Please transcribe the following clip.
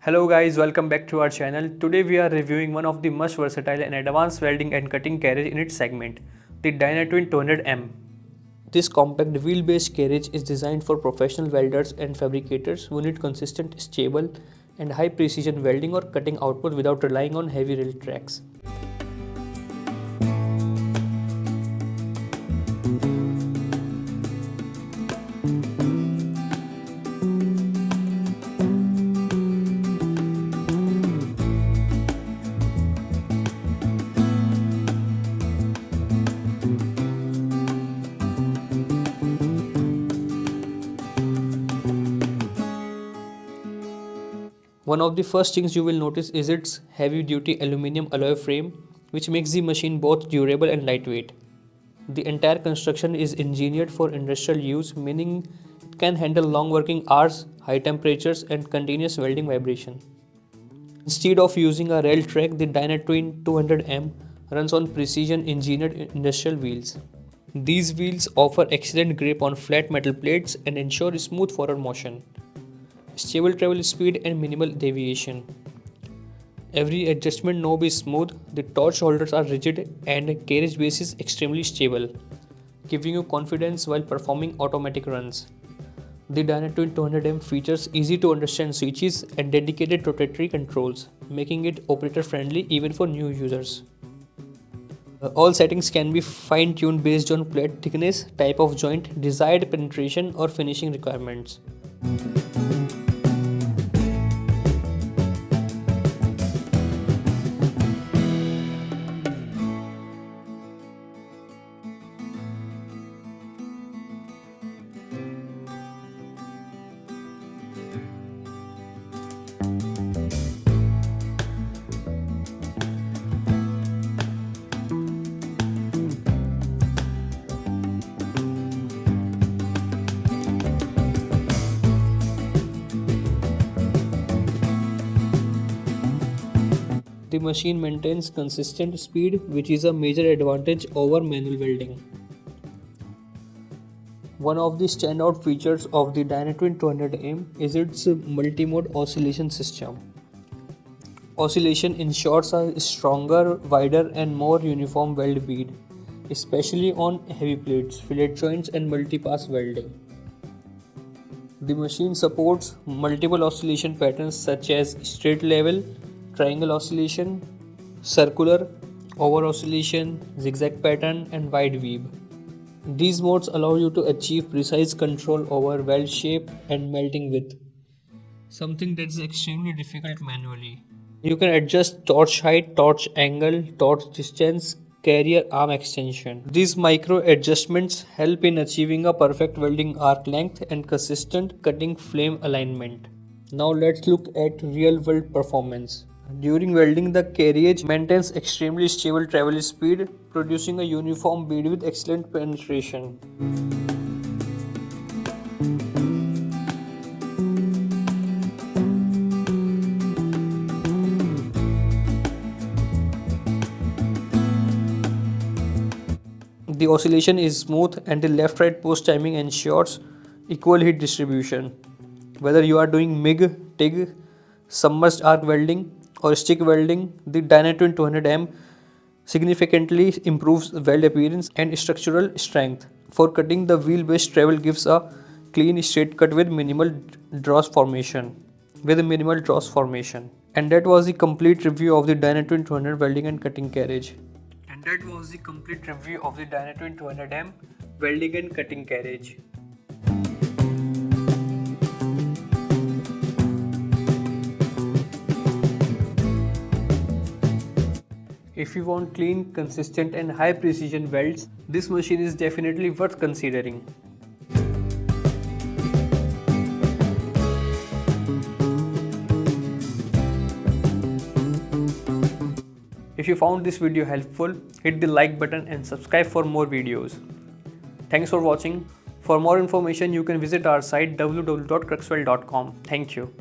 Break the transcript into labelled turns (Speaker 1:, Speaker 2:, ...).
Speaker 1: Hello guys, welcome back to our channel. Today we are reviewing one of the most versatile and advanced welding and cutting carriage in its segment, the DynaTwin 200M. This compact wheel-based carriage is designed for professional welders and fabricators who need consistent, stable and high-precision welding or cutting output without relying on heavy rail tracks. One of the first things you will notice is its heavy-duty aluminum alloy frame, which makes the machine both durable and lightweight. The entire construction is engineered for industrial use, meaning it can handle long working hours, high temperatures, and continuous welding vibration. Instead of using a rail track, the DynaTwin 200M runs on precision-engineered industrial wheels. These wheels offer excellent grip on flat metal plates and ensure smooth forward motion, stable travel speed and minimal deviation. Every adjustment knob is smooth, the torch holders are rigid and carriage base is extremely stable, giving you confidence while performing automatic runs. The DynaTwin 200M features easy to understand switches and dedicated rotatory controls, making it operator friendly even for new users. All settings can be fine-tuned based on plate thickness, type of joint, desired penetration or finishing requirements. The machine maintains consistent speed, which is a major advantage over manual welding. One of the standout features of the DynaTwin 200M is its multi-mode oscillation system. Oscillation ensures a stronger, wider and more uniform weld bead, especially on heavy plates, fillet joints and multi-pass welding. The machine supports multiple oscillation patterns such as straight level, triangle oscillation, circular, over oscillation, zigzag pattern and wide weave. These modes allow you to achieve precise control over weld shape and melting width, something that is extremely difficult manually. You can adjust torch height, torch angle, torch distance, carrier arm extension. These micro adjustments help in achieving a perfect welding arc length and consistent cutting flame alignment. Now let's look at real world performance. During welding, the carriage maintains extremely stable travel speed, producing a uniform bead with excellent penetration. The oscillation is smooth and the left-right post timing ensures equal heat distribution. Whether you are doing MIG, TIG, submerged arc welding, or stick welding, the DynaTwin 200M significantly improves weld appearance and structural strength. For cutting, the wheel-based travel gives a clean straight cut with minimal dross formation. And that was the complete review of the DynaTwin 200 welding and cutting carriage. If you want clean, consistent and high precision welds, this machine is definitely worth considering. If you found this video helpful, hit the like button and subscribe for more videos. Thanks for watching. For more information, you can visit our site www.cruxweld.com. Thank you.